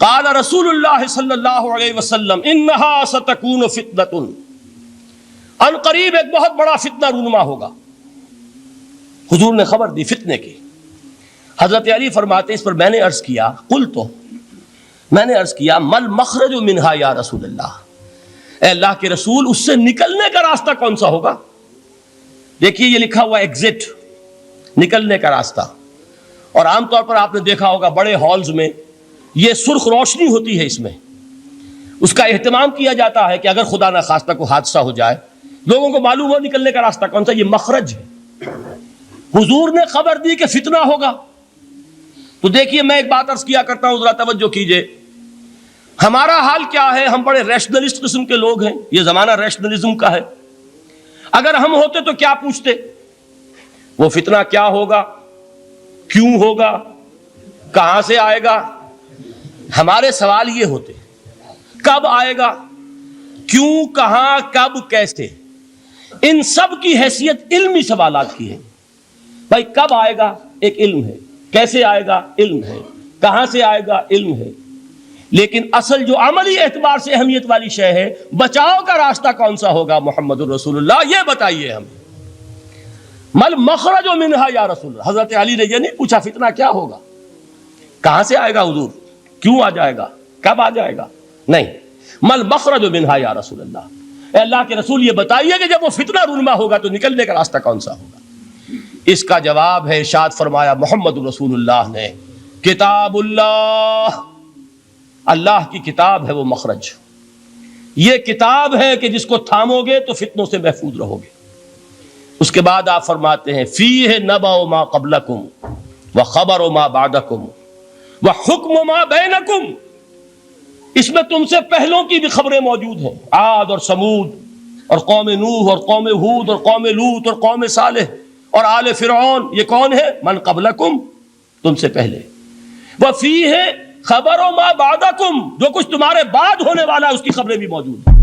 قال رسول اللہ صلی اللہ علیہ وسلم انہا ستکون فتنۃ، ان قریب ایک بہت بڑا فتنہ رونما ہوگا۔ حضور نے خبر دی فتنے کی۔ حضرت علی فرماتے اس پر میں نے عرض کیا، میں نے عرض کیا مل مخرج منہا یا رسول اللہ، اے اللہ کے رسول اس سے نکلنے کا راستہ کون سا ہوگا؟ دیکھیے یہ لکھا ہوا ایگزٹ، نکلنے کا راستہ۔ اور عام طور پر آپ نے دیکھا ہوگا بڑے ہالز میں یہ سرخ روشنی ہوتی ہے، اس میں اس کا اہتمام کیا جاتا ہے کہ اگر خدا نخواستہ کو حادثہ ہو جائے لوگوں کو معلوم ہو نکلنے کا راستہ کون سا، یہ مخرج ہے۔ حضور نے خبر دی کہ فتنہ ہوگا۔ تو دیکھیے میں ایک بات عرض کیا کرتا ہوں، ذرا توجہ کیجئے، ہمارا حال کیا ہے؟ ہم بڑے ریشنلسٹ قسم کے لوگ ہیں، یہ زمانہ ریشنلزم کا ہے۔ اگر ہم ہوتے تو کیا پوچھتے؟ وہ فتنہ کیا ہوگا، کیوں ہوگا، کہاں سے آئے گا؟ ہمارے سوال یہ ہوتے، کب آئے گا، کیوں، کہاں، کب، کیسے؟ ان سب کی حیثیت علمی سوالات کی ہے۔ بھائی کب آئے گا ایک علم ہے، کیسے آئے گا علم ہے، کہاں سے آئے گا علم ہے، لیکن اصل جو عملی اعتبار سے اہمیت والی شے ہے، بچاؤ کا راستہ کون سا ہوگا محمد الرسول اللہ، یہ بتائیے ہمیں۔ مل مخرج منہا یا رسول اللہ، حضرت علی نے یہ نہیں پوچھا فتنہ کیا ہوگا، کہاں سے آئے گا حضور، کیوں آ جائے گا، کب آ جائے گا، نہیں، مل مخرج منہا یا رسول اللہ، اے اللہ کے رسول یہ بتائیے کہ جب وہ فتنہ رونما ہوگا تو نکلنے کا راستہ کون سا ہوگا؟ اس کا جواب ہے، ارشاد فرمایا محمد رسول اللہ نے، کتاب اللہ، اللہ کی کتاب ہے وہ مخرج، یہ کتاب ہے کہ جس کو تھامو گے تو فتنوں سے محفوظ رہو گے۔ اس کے بعد آپ فرماتے ہیں فیہ نبأ ما قبلکم وخبر ما بعدکم وحکم ما بینکم، اس میں تم سے پہلوں کی بھی خبریں موجود ہیں، عاد اور سمود اور قوم نوح اور قوم ہود اور قوم لوط اور قوم صالح اور آل فرعون، یہ کون ہے؟ من قبلکم، تم سے پہلے، وفیہ خبر ما بعدکم، جو کچھ تمہارے بعد ہونے والا ہے اس کی خبریں بھی موجود ہیں۔